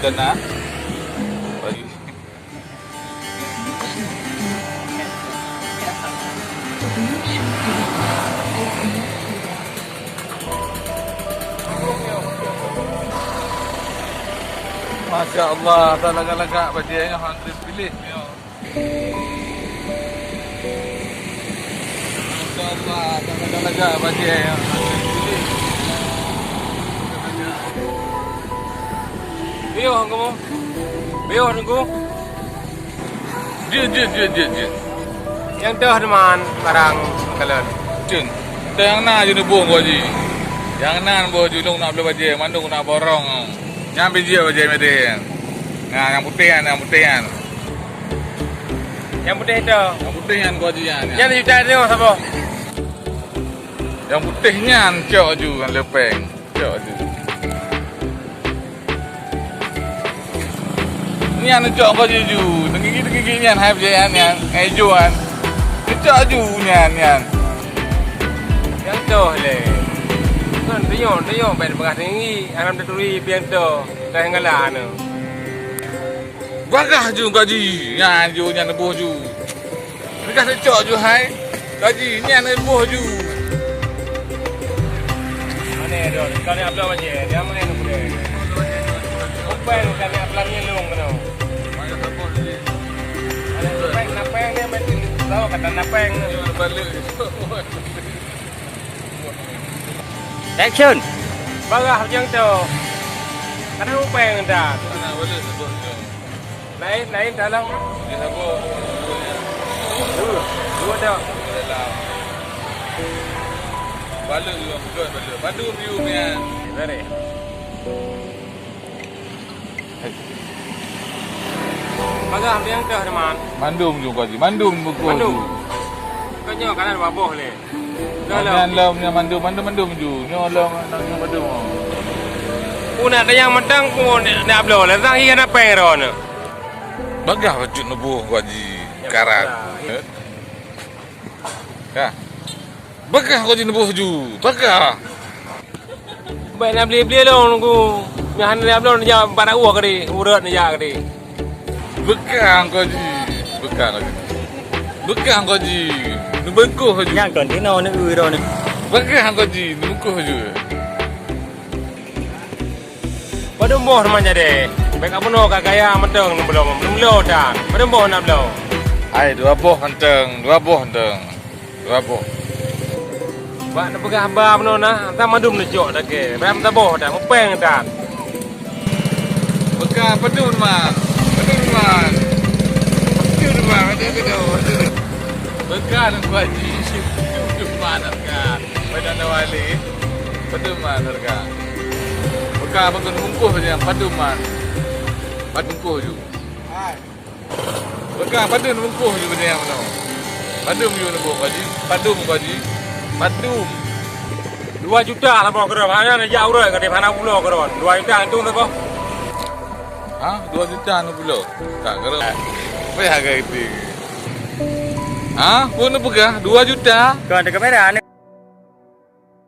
dana. Bagi. Masya Allah, tak lagak-lagak bajiannya hampir pilih. Masya Allah, tak lagak-lagak bajiannya hampir pilih. Biar kamu, biar nunggu. Jin. Yang tu Hanuman barang kalian. Jin, yang na je nubuh baji. Yang na nubuh julung nak beli baju, mandung nak borong. Yang biji baju mesti. Nah, yang putih kan. Yang putih itu. Yang putih kan baji yang. Yang juta tu siapa? Yang putihnya cok ju kan lepeng. Cok ju. Ni anu cok baji ju. Tenggigi ni hai bajian yang ejuan. Ni cok ju nyan. Yang tu le. Kan dia ber bekas tinggi, alam terturi pian tu. Dah ngalah nu. Bagah ju gaji. Nyan ju nyan nubuh ju. Dekat cok ju hai. Gaji nyan nubuh ju. Mana ada? Kau ni upload aja. Dia mana nu boleh. Open kan ni upload ni long kan. Mana support ni? Ada napeng dia mesti tahu kata napeng. Balik. Action. Bagah macam tu. Ada upeng dah. Mana boleh support ni? Naik dalam. Dia support. Dua dah. Balik juga betul balik. Padu view ni. Very. Bagah yang tu teman. Mandum juga ji. Mandum buku. Mandum. Kau nyo kanan baboh le. Jangan lam ni mandum ju. Nyo lam nang mandum. Pun ada yang mentang pun nak upload lah. Sang ikan apa yang ron? Bagah wajud nubuh gaji karat. Ka. Bagah gaji nubuh ju. Bagah. Baik nak beli lah nunggu. Yang nak upload ni jam 4 uang kali. Urat ni jak kali. Bekang gaji. Bekang gaji. Nu bengkuh gaji. Yang tuan tino ni uro ni. Bekang gaji. Nu bengkuh ju. Pada moh teman jadi. Baik apa nak gaya mentang belum lo dah. Pada moh nak upload. Ai dua boh henteng. Dua boh. Bak nak pegang hamba mana nak. Tak madum nak jok dah ke. Baik tak boh dah. Mepeng dah. Bekang pedun man. Bekang gaji. Cuma harga. Badan wali. Pedun man harga. Bekang betul bungkuh saja. Pedun man. Bungkuh ju. Bekang pedun bungkuh ju benda yang mana. Padum ju nak gaji. Padum gaji. 2 juta lah bawa kerana. Hanya nak jauh orang ke mana pulau kerana. 2 juta itu tak kau. Ha? 2 juta nak pula. Tak kira. Apa harga itu? Ha? Pun nak pegah 2 juta. Kau ada kamera ni.